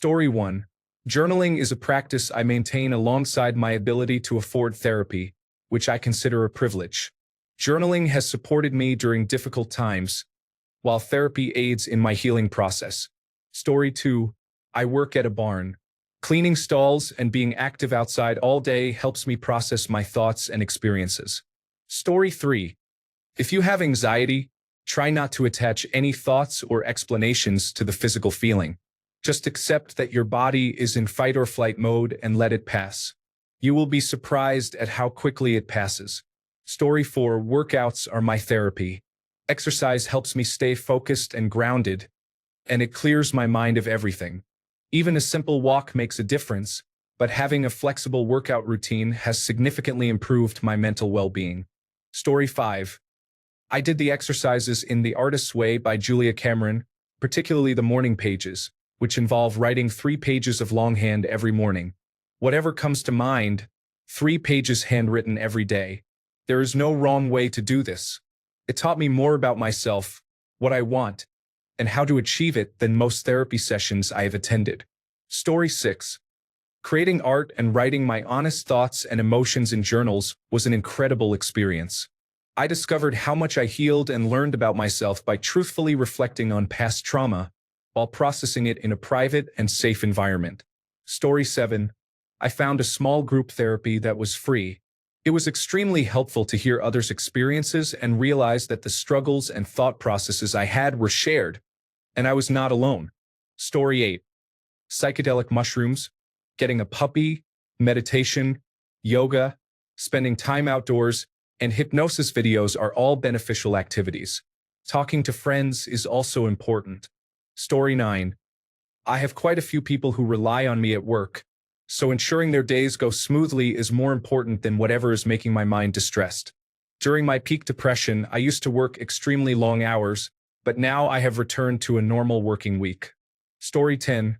Story 1. Journaling is a practice I maintain alongside my ability to afford therapy, which I consider a privilege. Journaling has supported me during difficult times, while therapy aids in my healing process. Story 2. I work at a barn. Cleaning stalls and being active outside all day helps me process my thoughts and experiences. Story 3. If you have anxiety, try not to attach any thoughts or explanations to the physical feeling. Just accept that your body is in fight or flight mode and let it pass. You will be surprised at how quickly it passes. Story 4. Workouts are my therapy. Exercise helps me stay focused and grounded, and it clears my mind of everything. Even a simple walk makes a difference, but having a flexible workout routine has significantly improved my mental well-being. Story 5. I did the exercises in The Artist's Way by Julia Cameron, particularly the morning pages, which involve writing 3 pages of longhand every morning. Whatever comes to mind, 3 pages handwritten every day. There is no wrong way to do this. It taught me more about myself, what I want, and how to achieve it than most therapy sessions I have attended. Story 6. Creating art and writing my honest thoughts and emotions in journals was an incredible experience. I discovered how much I healed and learned about myself by truthfully reflecting on past trauma while processing it in a private and safe environment. Story 7. I found a small group therapy that was free. It was extremely helpful to hear others' experiences and realize that the struggles and thought processes I had were shared, and I was not alone. Story 8. Psychedelic mushrooms, getting a puppy, meditation, yoga, spending time outdoors, and hypnosis videos are all beneficial activities. Talking to friends is also important. Story 9. I have quite a few people who rely on me at work, so ensuring their days go smoothly is more important than whatever is making my mind distressed. During my peak depression, I used to work extremely long hours, but now I have returned to a normal working week. Story 10.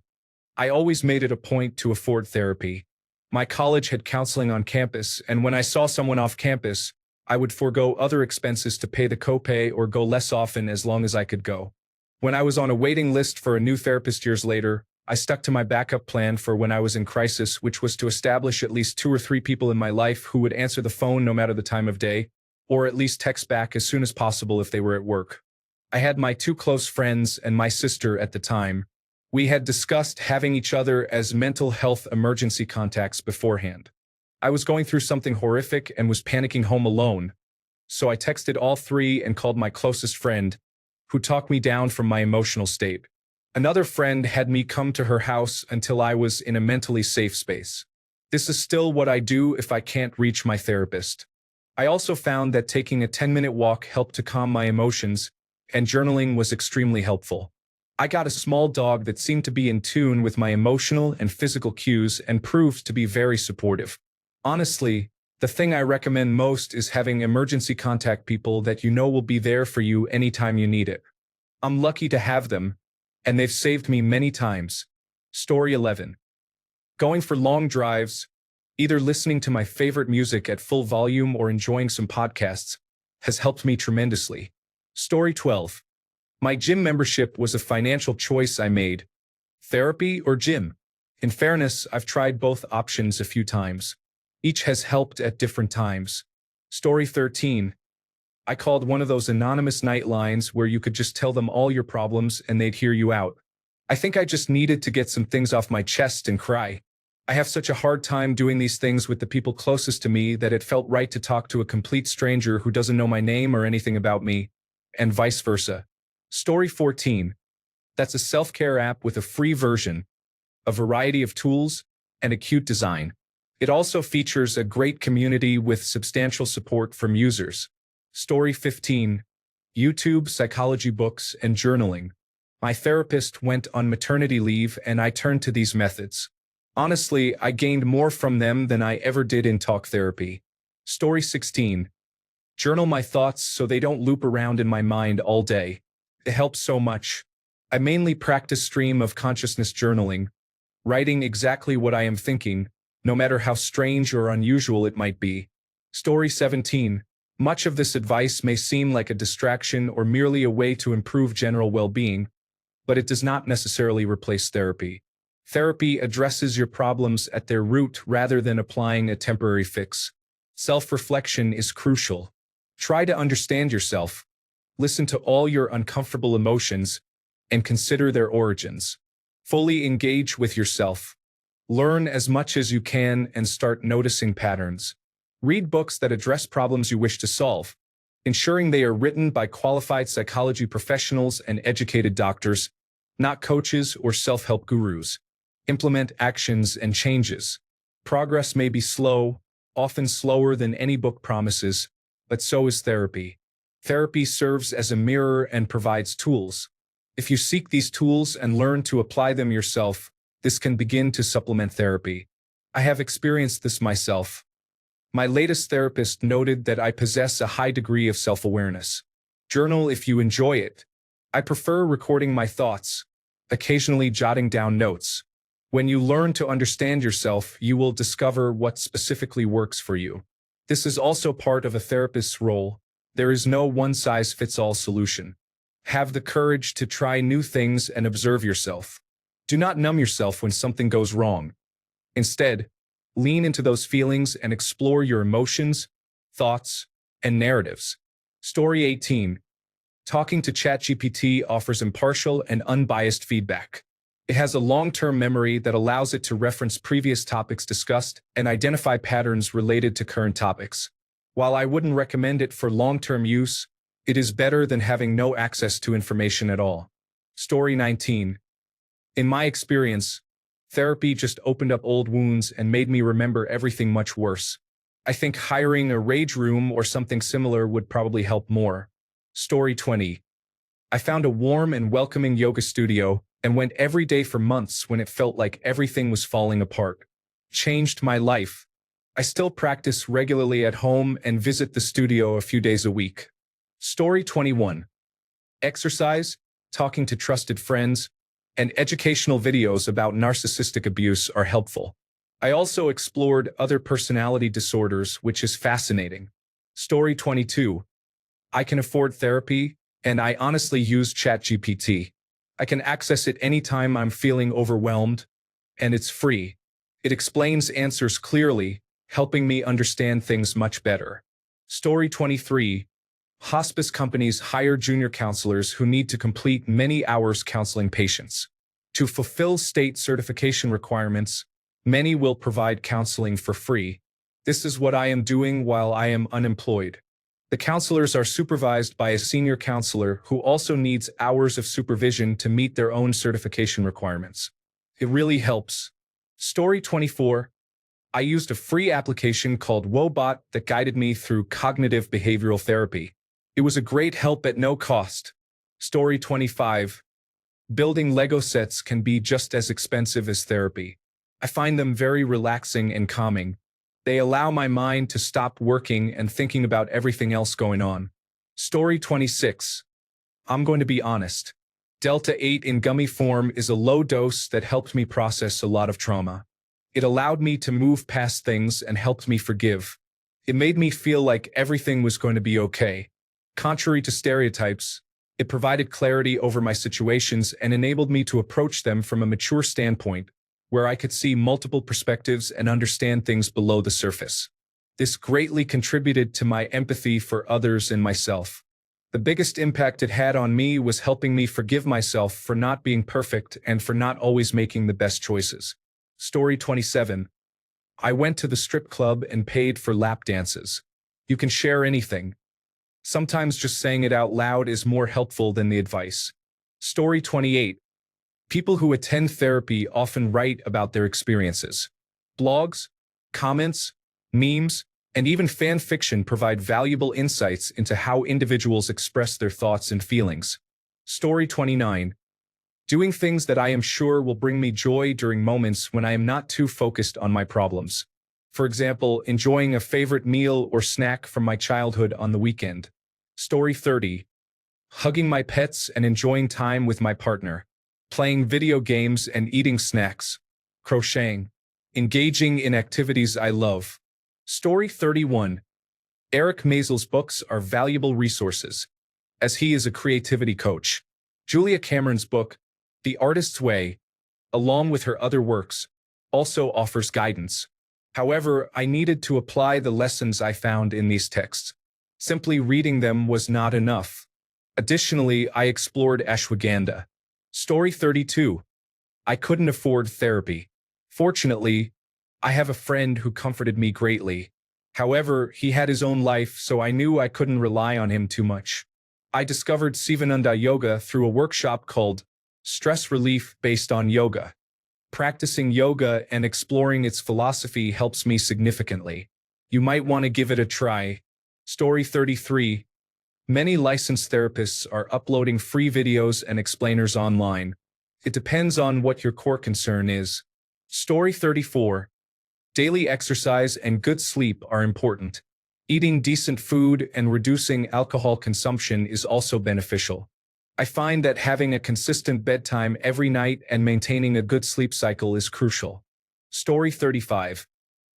I always made it a point to afford therapy. My college had counseling on campus, and when I saw someone off campus, I would forego other expenses to pay the copay or go less often as long as I could go. When I was on a waiting list for a new therapist years later, I stuck to my backup plan for when I was in crisis, which was to establish at least 2 or 3 people in my life who would answer the phone no matter the time of day, or at least text back as soon as possible if they were at work. I had my 2 close friends and my sister at the time. We had discussed having each other as mental health emergency contacts beforehand. I was going through something horrific and was panicking home alone, so I texted all 3 and called my closest friend, who talked me down from my emotional state. Another friend had me come to her house until I was in a mentally safe space. This is still what I do if I can't reach my therapist. I also found that taking a 10-minute walk helped to calm my emotions, and journaling was extremely helpful. I got a small dog that seemed to be in tune with my emotional and physical cues and proved to be very supportive. Honestly, the thing I recommend most is having emergency contact people that you know will be there for you anytime you need it. I'm lucky to have them, and they've saved me many times. Story 11. Going for long drives, either listening to my favorite music at full volume or enjoying some podcasts, has helped me tremendously. Story 12. My gym membership was a financial choice I made. Therapy or gym? In fairness, I've tried both options a few times. Each has helped at different times. Story 13. I called one of those anonymous night lines where you could just tell them all your problems and they'd hear you out. I think I just needed to get some things off my chest and cry. I have such a hard time doing these things with the people closest to me that it felt right to talk to a complete stranger who doesn't know my name or anything about me, and vice versa. Story 14. That's a self-care app with a free version, a variety of tools, and a cute design. It also features a great community with substantial support from users. Story 15. YouTube, psychology books, and journaling. My therapist went on maternity leave and I turned to these methods. Honestly, I gained more from them than I ever did in talk therapy. Story 16. Journal my thoughts so they don't loop around in my mind all day. It helps so much. I mainly practice stream of consciousness journaling, writing exactly what I am thinking, no matter how strange or unusual it might be. Story 17. Much of this advice may seem like a distraction or merely a way to improve general well-being, but it does not necessarily replace therapy. Therapy addresses your problems at their root rather than applying a temporary fix. Self-reflection is crucial. Try to understand yourself, listen to all your uncomfortable emotions, and consider their origins. Fully engage with yourself. Learn as much as you can and start noticing patterns. Read books that address problems you wish to solve, ensuring they are written by qualified psychology professionals and educated doctors, not coaches or self-help gurus. Implement actions and changes. Progress may be slow, often slower than any book promises, but so is therapy. Therapy serves as a mirror and provides tools. If you seek these tools and learn to apply them yourself, this can begin to supplement therapy. I have experienced this myself. My latest therapist noted that I possess a high degree of self-awareness. Journal if you enjoy it. I prefer recording my thoughts, occasionally jotting down notes. When you learn to understand yourself, you will discover what specifically works for you. This is also part of a therapist's role. There is no one-size-fits-all solution. Have the courage to try new things and observe yourself. Do not numb yourself when something goes wrong. Instead, lean into those feelings and explore your emotions, thoughts, and narratives. Story 18. Talking to ChatGPT offers impartial and unbiased feedback. It has a long-term memory that allows it to reference previous topics discussed and identify patterns related to current topics. While I wouldn't recommend it for long-term use, it is better than having no access to information at all. Story 19. In my experience, therapy just opened up old wounds and made me remember everything much worse. I think hiring a rage room or something similar would probably help more. Story 20. I found a warm and welcoming yoga studio and went every day for months when it felt like everything was falling apart. Changed my life. I still practice regularly at home and visit the studio a few days a week. Story 21. Exercise, talking to trusted friends, and educational videos about narcissistic abuse are helpful. I also explored other personality disorders, which is fascinating. Story 22. I can afford therapy, and I honestly use ChatGPT. I can access it anytime I'm feeling overwhelmed, and it's free. It explains answers clearly, helping me understand things much better. Story 23. Hospice companies hire junior counselors who need to complete many hours counseling patients. To fulfill state certification requirements, many will provide counseling for free. This is what I am doing while I am unemployed. The counselors are supervised by a senior counselor who also needs hours of supervision to meet their own certification requirements. It really helps. Story 24. I used a free application called Wobot that guided me through cognitive behavioral therapy. It was a great help at no cost. Story 25. Building Lego sets can be just as expensive as therapy. I find them very relaxing and calming. They allow my mind to stop working and thinking about everything else going on. Story 26. I'm going to be honest. Delta 8 in gummy form is a low dose that helped me process a lot of trauma. It allowed me to move past things and helped me forgive. It made me feel like everything was going to be okay. Contrary to stereotypes, it provided clarity over my situations and enabled me to approach them from a mature standpoint, where I could see multiple perspectives and understand things below the surface. This greatly contributed to my empathy for others and myself. The biggest impact it had on me was helping me forgive myself for not being perfect and for not always making the best choices. Story 27. I went to the strip club and paid for lap dances. You can share anything. Sometimes just saying it out loud is more helpful than the advice. Story 28. People who attend therapy often write about their experiences. Blogs, comments, memes, and even fan fiction provide valuable insights into how individuals express their thoughts and feelings. Story 29. Doing things that I am sure will bring me joy during moments when I am not too focused on my problems. For example, enjoying a favorite meal or snack from my childhood on the weekend. Story 30. Hugging my pets and enjoying time with my partner. Playing video games and eating snacks. Crocheting. Engaging in activities I love. Story 31. Eric Maisel's books are valuable resources, as he is a creativity coach. Julia Cameron's book, The Artist's Way, along with her other works, also offers guidance. However, I needed to apply the lessons I found in these texts. Simply reading them was not enough. Additionally, I explored ashwagandha. Story 32. I couldn't afford therapy. Fortunately, I have a friend who comforted me greatly. However, he had his own life, so I knew I couldn't rely on him too much. I discovered Sivananda Yoga through a workshop called Stress Relief based on yoga. Practicing yoga and exploring its philosophy helps me significantly. You might want to give it a try. Story 33. Many licensed therapists are uploading free videos and explainers online. It depends on what your core concern is. Story 34. Daily exercise and good sleep are important. Eating decent food and reducing alcohol consumption is also beneficial. I find that having a consistent bedtime every night and maintaining a good sleep cycle is crucial. Story 35.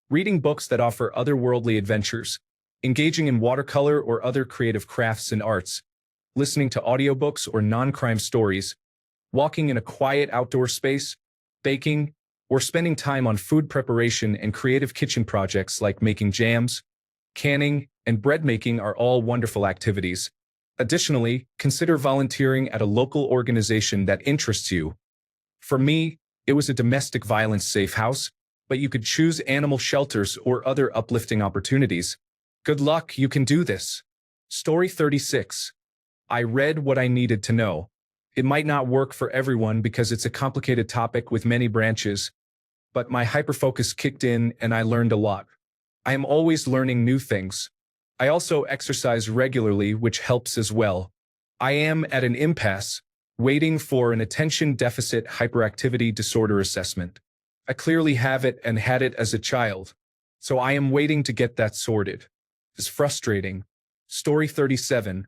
Reading books that offer otherworldly adventures, engaging in watercolor or other creative crafts and arts, listening to audiobooks or non-crime stories, walking in a quiet outdoor space, baking, or spending time on food preparation and creative kitchen projects like making jams, canning, and bread making are all wonderful activities. Additionally, consider volunteering at a local organization that interests you. For me, it was a domestic violence safe house, but you could choose animal shelters or other uplifting opportunities. Good luck, you can do this. Story 36. I read what I needed to know. It might not work for everyone because it's a complicated topic with many branches, but my hyperfocus kicked in and I learned a lot. I am always learning new things. I also exercise regularly, which helps as well. I am at an impasse, waiting for an attention deficit hyperactivity disorder assessment. I clearly have it and had it as a child, so I am waiting to get that sorted. It's frustrating. Story 37.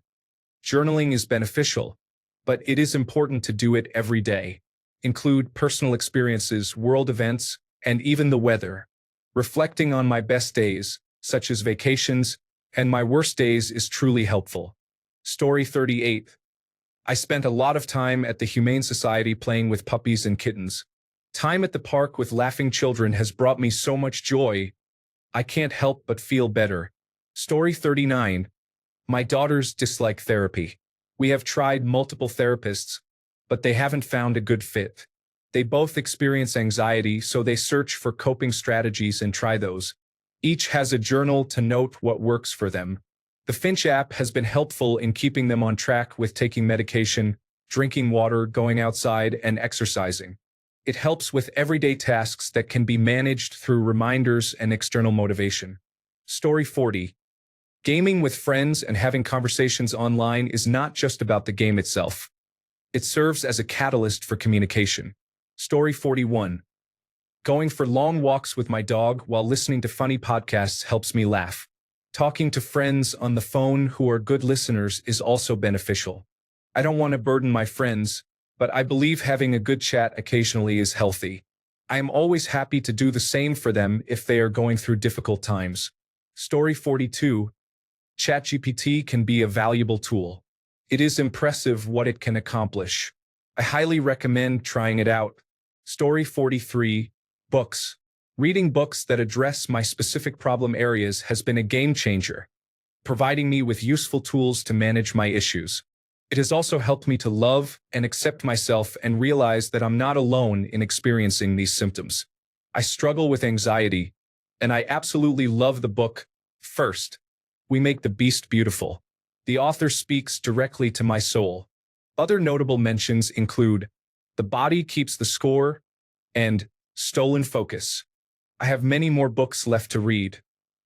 Journaling is beneficial, but it is important to do it every day. Include personal experiences, world events, and even the weather. Reflecting on my best days, such as vacations, and my worst days is truly helpful. Story 38. I spent a lot of time at the Humane Society playing with puppies and kittens. Time at the park with laughing children has brought me so much joy. I can't help but feel better. Story 39. My daughters dislike therapy. We have tried multiple therapists, but they haven't found a good fit. They both experience anxiety, so they search for coping strategies and try those. Each has a journal to note what works for them. The Finch app has been helpful in keeping them on track with taking medication, drinking water, going outside, and exercising. It helps with everyday tasks that can be managed through reminders and external motivation. Story 40. Gaming with friends and having conversations online is not just about the game itself. It serves as a catalyst for communication. Story 41. Going for long walks with my dog while listening to funny podcasts helps me laugh. Talking to friends on the phone who are good listeners is also beneficial. I don't want to burden my friends, but I believe having a good chat occasionally is healthy. I am always happy to do the same for them if they are going through difficult times. Story 42. ChatGPT can be a valuable tool. It is impressive what it can accomplish. I highly recommend trying it out. Story 43. Books. Reading books that address my specific problem areas has been a game changer, providing me with useful tools to manage my issues. It has also helped me to love and accept myself and realize that I'm not alone in experiencing these symptoms. I struggle with anxiety, and I absolutely love the book, First, We Make the Beast Beautiful. The author speaks directly to my soul. Other notable mentions include The Body Keeps the Score and Stolen Focus. I have many more books left to read.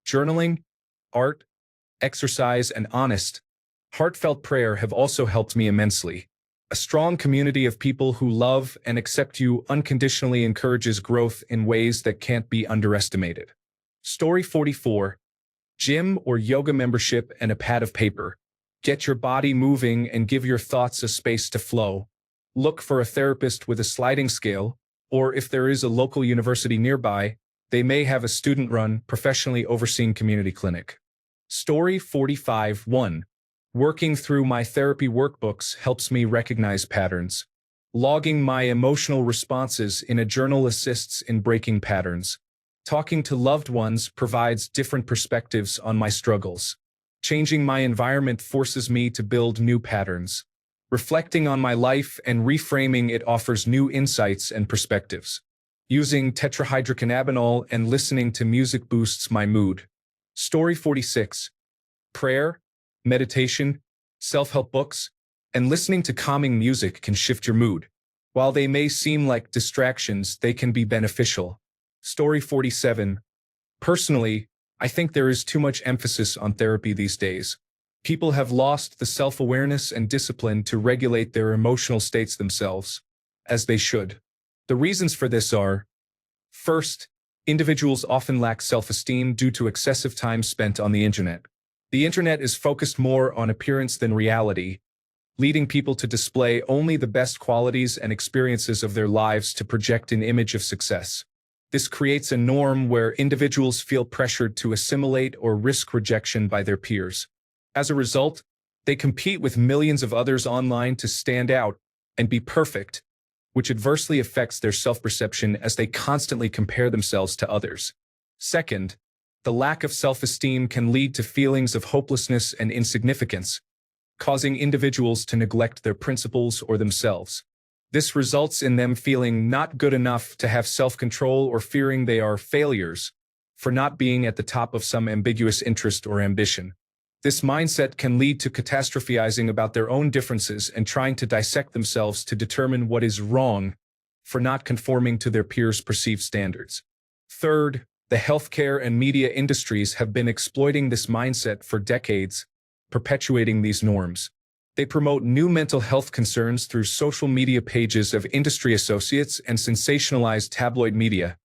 Journaling, art, exercise, and honest, heartfelt prayer have also helped me immensely. A strong community of people who love and accept you unconditionally encourages growth in ways that can't be underestimated. Story 44. Gym or yoga membership and a pad of paper. Get your body moving and give your thoughts a space to flow. Look for a therapist with a sliding scale, or if there is a local university nearby, they may have a student-run, professionally overseen community clinic. Story 45. 1. Working through my therapy workbooks helps me recognize patterns. Logging my emotional responses in a journal assists in breaking patterns. Talking to loved ones provides different perspectives on my struggles. Changing my environment forces me to build new patterns. Reflecting on my life and reframing it offers new insights and perspectives. Using tetrahydrocannabinol and listening to music boosts my mood. Story 46. Prayer, meditation, self-help books, and listening to calming music can shift your mood. While they may seem like distractions, they can be beneficial. Story 47. Personally, I think there is too much emphasis on therapy these days. People have lost the self-awareness and discipline to regulate their emotional states themselves, as they should. The reasons for this are: first, individuals often lack self-esteem due to excessive time spent on the internet. The internet is focused more on appearance than reality, leading people to display only the best qualities and experiences of their lives to project an image of success. This creates a norm where individuals feel pressured to assimilate or risk rejection by their peers. As a result, they compete with millions of others online to stand out and be perfect, which adversely affects their self-perception as they constantly compare themselves to others. Second, the lack of self-esteem can lead to feelings of hopelessness and insignificance, causing individuals to neglect their principles or themselves. This results in them feeling not good enough to have self-control or fearing they are failures for not being at the top of some ambiguous interest or ambition. This mindset can lead to catastrophizing about their own differences and trying to dissect themselves to determine what is wrong for not conforming to their peers' perceived standards. Third, the healthcare and media industries have been exploiting this mindset for decades, perpetuating these norms. They promote new mental health concerns through social media pages of industry associates and sensationalized tabloid media,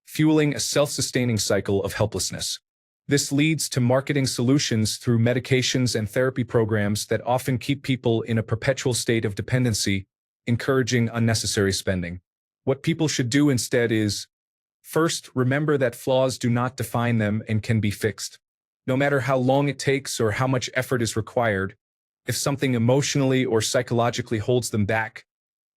fueling a self-sustaining cycle of helplessness. This leads to marketing solutions through medications and therapy programs that often keep people in a perpetual state of dependency, encouraging unnecessary spending. What people should do instead is, first, remember that flaws do not define them and can be fixed. No matter how long it takes or how much effort is required, if something emotionally or psychologically holds them back,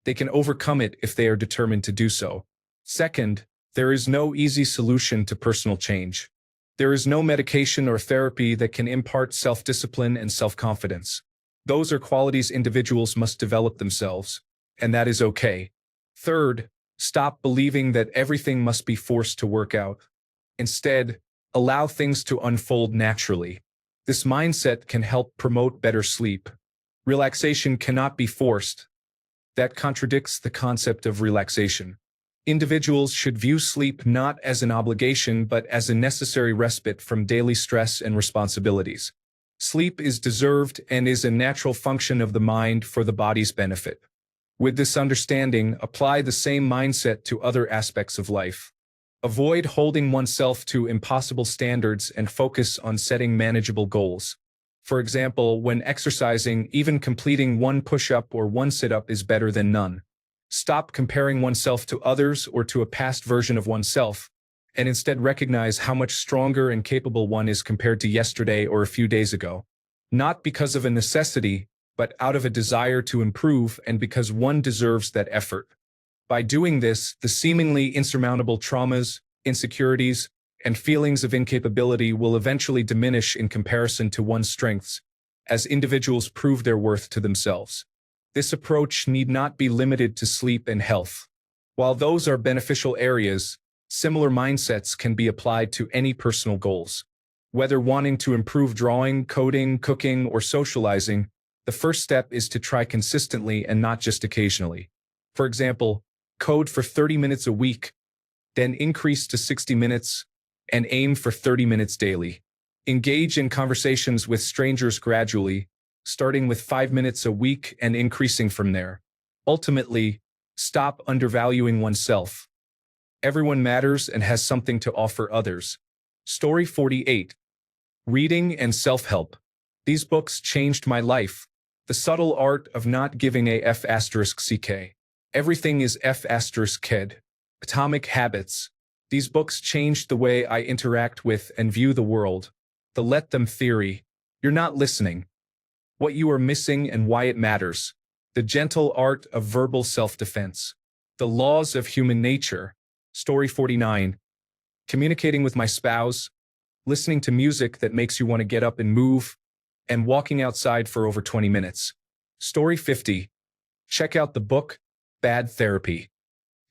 they can overcome it if they are determined to do so. Second, there is no easy solution to personal change. There is no medication or therapy that can impart self-discipline and self-confidence. Those are qualities individuals must develop themselves, and that is okay. Third, stop believing that everything must be forced to work out. Instead, allow things to unfold naturally. This mindset can help promote better sleep. Relaxation cannot be forced. That contradicts the concept of relaxation. Individuals should view sleep not as an obligation but as a necessary respite from daily stress and responsibilities. Sleep is deserved and is a natural function of the mind for the body's benefit. With this understanding, apply the same mindset to other aspects of life. Avoid holding oneself to impossible standards and focus on setting manageable goals. For example, when exercising, even completing one push-up or one sit-up is better than none. Stop comparing oneself to others or to a past version of oneself, and instead recognize how much stronger and capable one is compared to yesterday or a few days ago. Not because of a necessity, but out of a desire to improve and because one deserves that effort. By doing this, the seemingly insurmountable traumas, insecurities, and feelings of incapability will eventually diminish in comparison to one's strengths, as individuals prove their worth to themselves. This approach need not be limited to sleep and health. While those are beneficial areas, similar mindsets can be applied to any personal goals. Whether wanting to improve drawing, coding, cooking, or socializing, the first step is to try consistently and not just occasionally. For example, code for 30 minutes a week, then increase to 60 minutes, and aim for 30 minutes daily. Engage in conversations with strangers gradually, starting with 5 minutes a week and increasing from there. Ultimately, stop undervaluing oneself. Everyone matters and has something to offer others. Story 48. Reading and Self-Help. These books changed my life. The Subtle Art of Not Giving a F***ck. Everything is F***ked. Atomic Habits. These books changed the way I interact with and view the world. The Let Them Theory. You're not listening. What you are missing and why it matters. The gentle art of verbal self-defense. The laws of human nature. Story 49. Communicating with my spouse, listening to music that makes you want to get up and move, and walking outside for over 20 minutes. Story 50. Check out the book, Bad Therapy.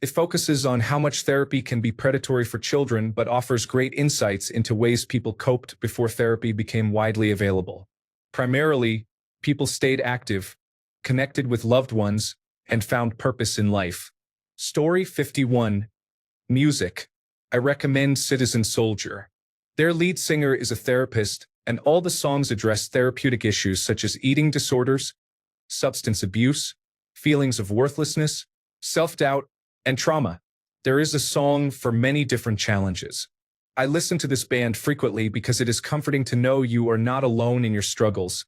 It focuses on how much therapy can be predatory for children but offers great insights into ways people coped before therapy became widely available. Primarily, people stayed active, connected with loved ones, and found purpose in life. Story 51. Music. I recommend Citizen Soldier. Their lead singer is a therapist, and all the songs address therapeutic issues such as eating disorders, substance abuse, feelings of worthlessness, self-doubt, and trauma. There is a song for many different challenges. I listen to this band frequently because it is comforting to know you are not alone in your struggles,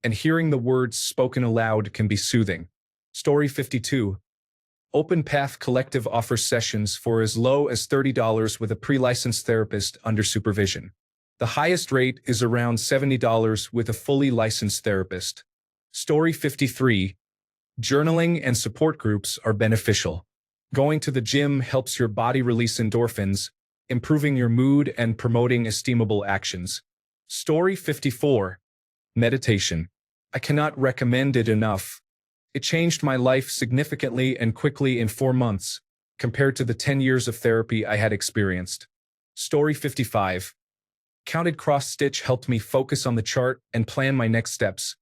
and hearing the words spoken aloud can be soothing. Story 52. Open Path Collective offers sessions for as low as $30 with a pre-licensed therapist under supervision. The highest rate is around $70 with a fully licensed therapist. Story 53. Journaling and support groups are beneficial. Going to the gym helps your body release endorphins, improving your mood and promoting esteemable actions. Story 54. Meditation. I cannot recommend it enough. It changed my life significantly and quickly in 4 months, compared to the 10 years of therapy I had experienced. Story 55. Counted cross-stitch helped me focus on the chart and plan my next steps,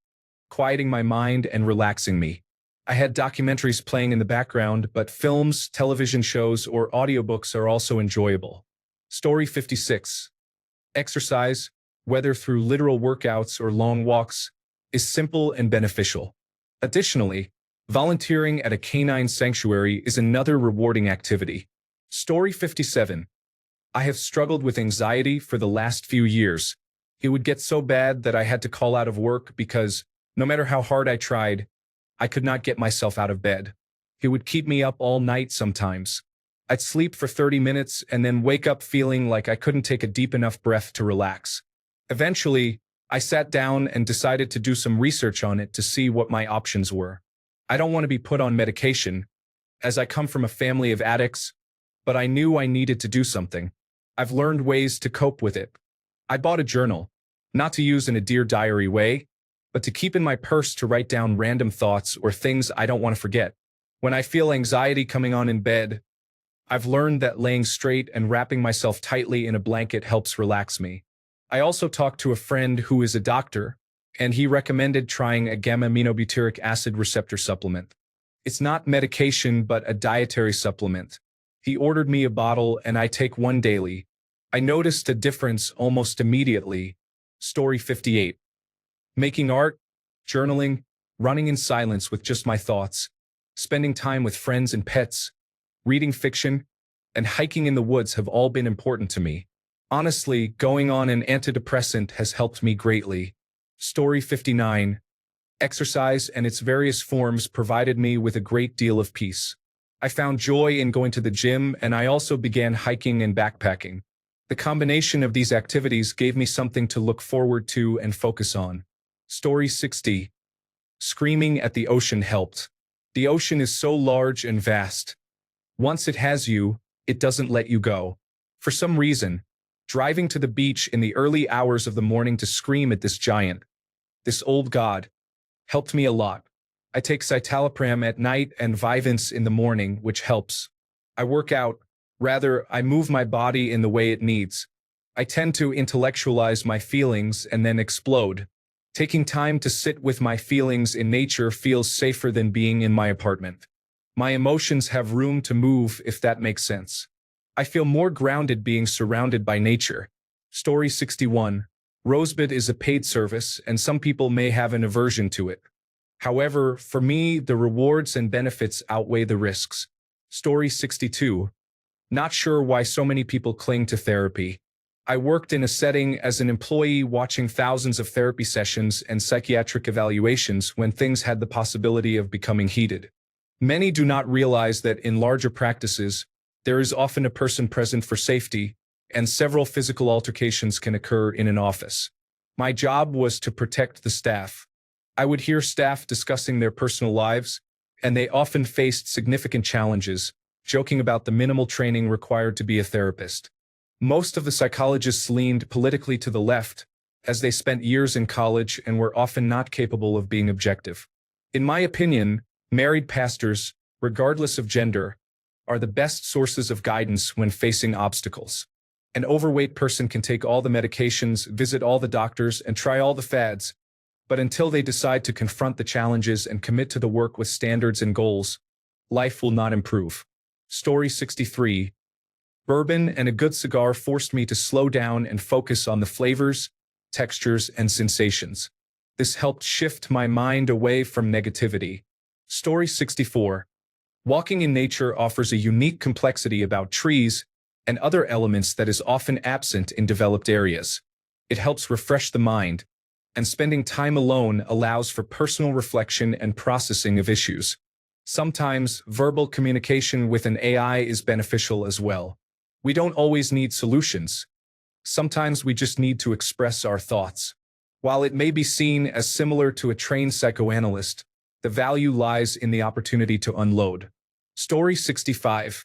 quieting my mind and relaxing me. I had documentaries playing in the background, but films, television shows, or audiobooks are also enjoyable. Story 56. Exercise, whether through literal workouts or long walks, is simple and beneficial. Additionally, volunteering at a canine sanctuary is another rewarding activity. Story 57. I have struggled with anxiety for the last few years. It would get so bad that I had to call out of work because, no matter how hard I tried, I could not get myself out of bed. It would keep me up all night sometimes. I'd sleep for 30 minutes and then wake up feeling like I couldn't take a deep enough breath to relax. Eventually, I sat down and decided to do some research on it to see what my options were. I don't want to be put on medication, as I come from a family of addicts, but I knew I needed to do something. I've learned ways to cope with it. I bought a journal, not to use in a Dear Diary way, but to keep in my purse to write down random thoughts or things I don't want to forget. When I feel anxiety coming on in bed, I've learned that laying straight and wrapping myself tightly in a blanket helps relax me. I also talked to a friend who is a doctor, and he recommended trying a gamma-aminobutyric acid receptor supplement. It's not medication, but a dietary supplement. He ordered me a bottle, and I take one daily. I noticed a difference almost immediately. Story 58. Making art, journaling, running in silence with just my thoughts, spending time with friends and pets, reading fiction, and hiking in the woods have all been important to me. Honestly, going on an antidepressant has helped me greatly. Story 59. Exercise and its various forms provided me with a great deal of peace. I found joy in going to the gym, and I also began hiking and backpacking. The combination of these activities gave me something to look forward to and focus on. Story 60. Screaming at the ocean helped. The ocean is so large and vast. Once it has you, it doesn't let you go. For some reason, driving to the beach in the early hours of the morning to scream at this giant, this old god, helped me a lot. I take citalopram at night and Vyvanse in the morning, which helps. I work out. Rather, I move my body in the way it needs. I tend to intellectualize my feelings and then explode. Taking time to sit with my feelings in nature feels safer than being in my apartment. My emotions have room to move, if that makes sense. I feel more grounded being surrounded by nature. Story 61. Rosebud is a paid service, and some people may have an aversion to it. However, for me, the rewards and benefits outweigh the risks. Story 62. Not sure why so many people cling to therapy. I worked in a setting as an employee watching thousands of therapy sessions and psychiatric evaluations when things had the possibility of becoming heated. Many do not realize that in larger practices, there is often a person present for safety, and several physical altercations can occur in an office. My job was to protect the staff. I would hear staff discussing their personal lives, and they often faced significant challenges, joking about the minimal training required to be a therapist. Most of the psychologists leaned politically to the left, as they spent years in college and were often not capable of being objective. In my opinion, married pastors, regardless of gender, are the best sources of guidance when facing obstacles. An overweight person can take all the medications, visit all the doctors, and try all the fads, but until they decide to confront the challenges and commit to the work with standards and goals, life will not improve. Story 63. Bourbon and a good cigar forced me to slow down and focus on the flavors, textures, and sensations. This helped shift my mind away from negativity. Story 64. Walking in nature offers a unique complexity about trees and other elements that is often absent in developed areas. It helps refresh the mind, and spending time alone allows for personal reflection and processing of issues. Sometimes, verbal communication with an AI is beneficial as well. We don't always need solutions. Sometimes we just need to express our thoughts. While it may be seen as similar to a trained psychoanalyst, the value lies in the opportunity to unload. Story 65.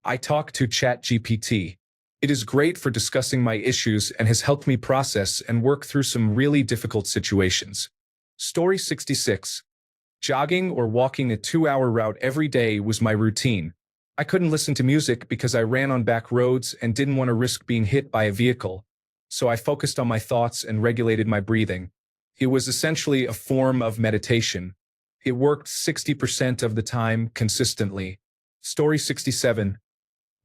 I talk to ChatGPT. It is great for discussing my issues and has helped me process and work through some really difficult situations. Story 66. Jogging or walking a 2-hour route every day was my routine. I couldn't listen to music because I ran on back roads and didn't want to risk being hit by a vehicle, so I focused on my thoughts and regulated my breathing. It was essentially a form of meditation. It worked 60% of the time consistently. Story 67.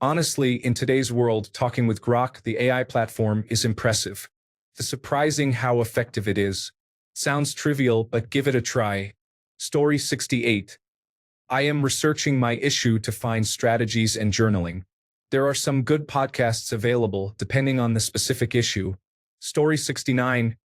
Honestly, in today's world, talking with Grok, the AI platform, is impressive. It's surprising how effective it is. Sounds trivial, but give it a try. Story 68. I am researching my issue to find strategies and journaling. There are some good podcasts available depending on the specific issue. Story 69.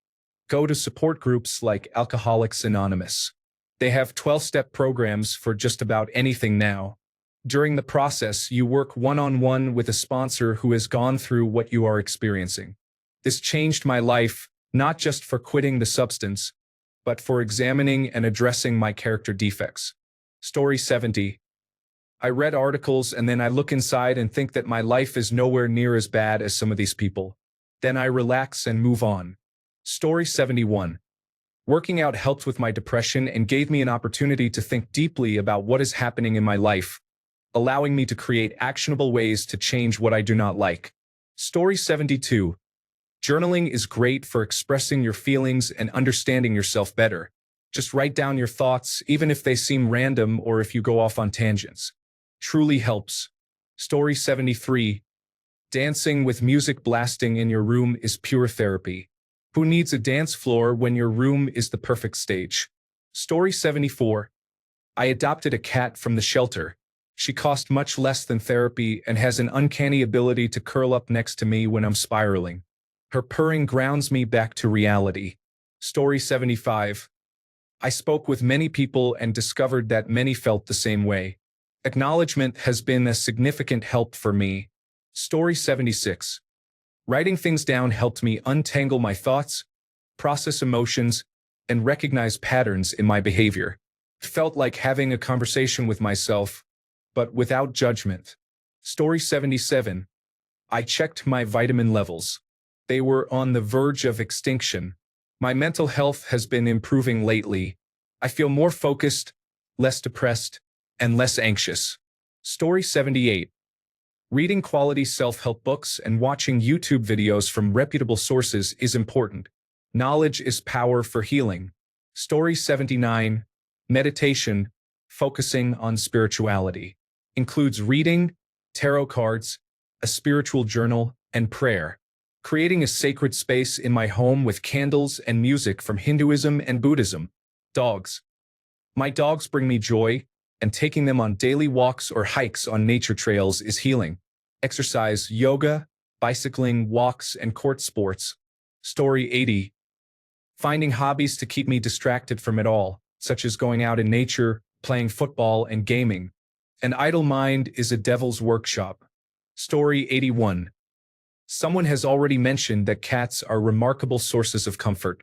Go to support groups like Alcoholics Anonymous. They have 12-step programs for just about anything now. During the process, you work one-on-one with a sponsor who has gone through what you are experiencing. This changed my life, not just for quitting the substance, but for examining and addressing my character defects. Story 70. I read articles and then I look inside and think that my life is nowhere near as bad as some of these people. Then I relax and move on. Story 71. Working out helped with my depression and gave me an opportunity to think deeply about what is happening in my life, allowing me to create actionable ways to change what I do not like. Story 72. Journaling is great for expressing your feelings and understanding yourself better. Just write down your thoughts, even if they seem random or if you go off on tangents. Truly helps. Story 73. Dancing with music blasting in your room is pure therapy. Who needs a dance floor when your room is the perfect stage? Story 74. I adopted a cat from the shelter. She cost much less than therapy and has an uncanny ability to curl up next to me when I'm spiraling. Her purring grounds me back to reality. Story 75. I spoke with many people and discovered that many felt the same way. Acknowledgement has been a significant help for me. Story 76. Writing things down helped me untangle my thoughts, process emotions, and recognize patterns in my behavior. It felt like having a conversation with myself, but without judgment. Story 77. I checked my vitamin levels. They were on the verge of extinction. My mental health has been improving lately. I feel more focused, less depressed, and less anxious. Story 78. Reading quality self-help books and watching YouTube videos from reputable sources is important. Knowledge is power for healing. Story 79. Meditation, focusing on spirituality, includes reading, tarot cards, a spiritual journal, and prayer. Creating a sacred space in my home with candles and music from Hinduism and Buddhism. Dogs. My dogs bring me joy, and taking them on daily walks or hikes on nature trails is healing. Exercise, yoga, bicycling, walks, and court sports. Story 80. Finding hobbies to keep me distracted from it all, such as going out in nature, playing football, and gaming. An idle mind is a devil's workshop. Story 81. Someone has already mentioned that cats are remarkable sources of comfort.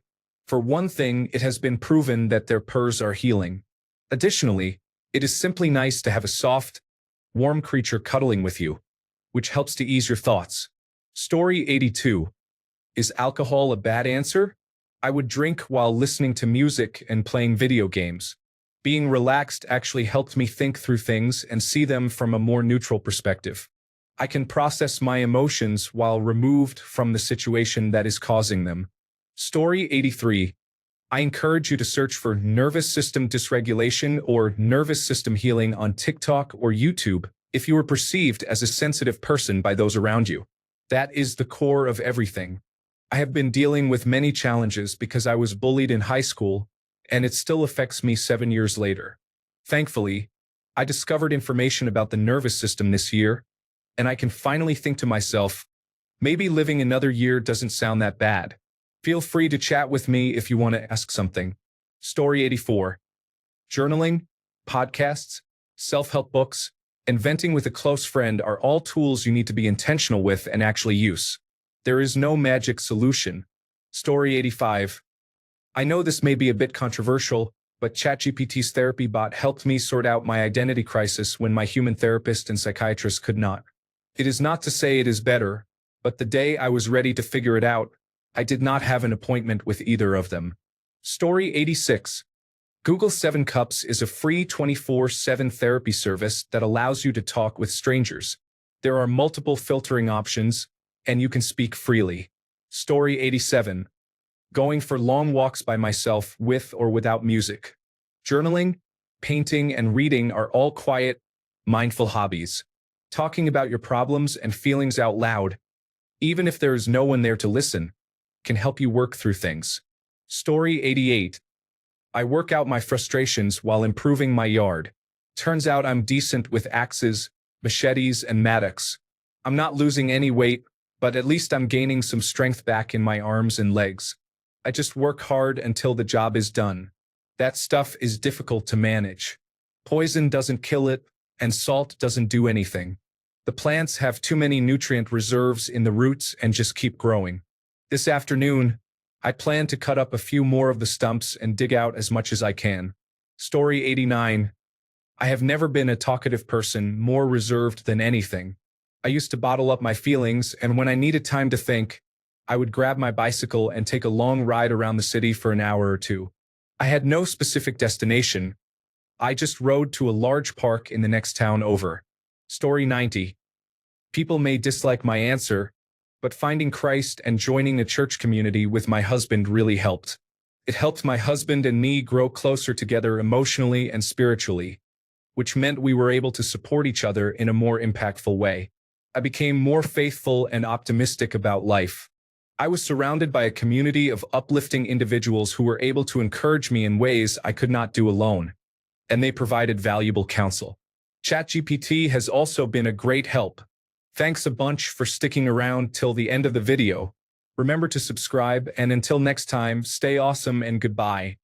For one thing, it has been proven that their purrs are healing. Additionally, it is simply nice to have a soft, warm creature cuddling with you, which helps to ease your thoughts. Story 82. Is alcohol a bad answer? I would drink while listening to music and playing video games. Being relaxed actually helped me think through things and see them from a more neutral perspective. I can process my emotions while removed from the situation that is causing them. Story 83. I encourage you to search for nervous system dysregulation or nervous system healing on TikTok or YouTube if you are perceived as a sensitive person by those around you. That is the core of everything. I have been dealing with many challenges because I was bullied in high school, and it still affects me 7 years later. Thankfully, I discovered information about the nervous system this year, and I can finally think to myself, maybe living another year doesn't sound that bad. Feel free to chat with me if you want to ask something. Story 84. Journaling, podcasts, self-help books, and venting with a close friend are all tools you need to be intentional with and actually use. There is no magic solution. Story 85. I know this may be a bit controversial, but ChatGPT's therapy bot helped me sort out my identity crisis when my human therapist and psychiatrist could not. It is not to say it is better, but the day I was ready to figure it out, I did not have an appointment with either of them. Story 86. Google 7 Cups is a free 24/7 therapy service that allows you to talk with strangers. There are multiple filtering options, and you can speak freely. Story 87. Going for long walks by myself with or without music. Journaling, painting, and reading are all quiet, mindful hobbies. Talking about your problems and feelings out loud, even if there is no one there to listen, can help you work through things. Story 88. I work out my frustrations while improving my yard. Turns out I'm decent with axes, machetes, and mattocks. I'm not losing any weight, but at least I'm gaining some strength back in my arms and legs. I just work hard until the job is done. That stuff is difficult to manage. Poison doesn't kill it, and salt doesn't do anything. The plants have too many nutrient reserves in the roots and just keep growing. This afternoon, I plan to cut up a few more of the stumps and dig out as much as I can. Story 89. I have never been a talkative person, more reserved than anything. I used to bottle up my feelings, and when I needed time to think, I would grab my bicycle and take a long ride around the city for an hour or two. I had no specific destination. I just rode to a large park in the next town over. Story 90. People may dislike my answer, but finding Christ and joining a church community with my husband really helped. It helped my husband and me grow closer together emotionally and spiritually, which meant we were able to support each other in a more impactful way. I became more faithful and optimistic about life. I was surrounded by a community of uplifting individuals who were able to encourage me in ways I could not do alone, and they provided valuable counsel. ChatGPT has also been a great help. Thanks a bunch for sticking around till the end of the video. Remember to subscribe, and until next time, stay awesome and goodbye.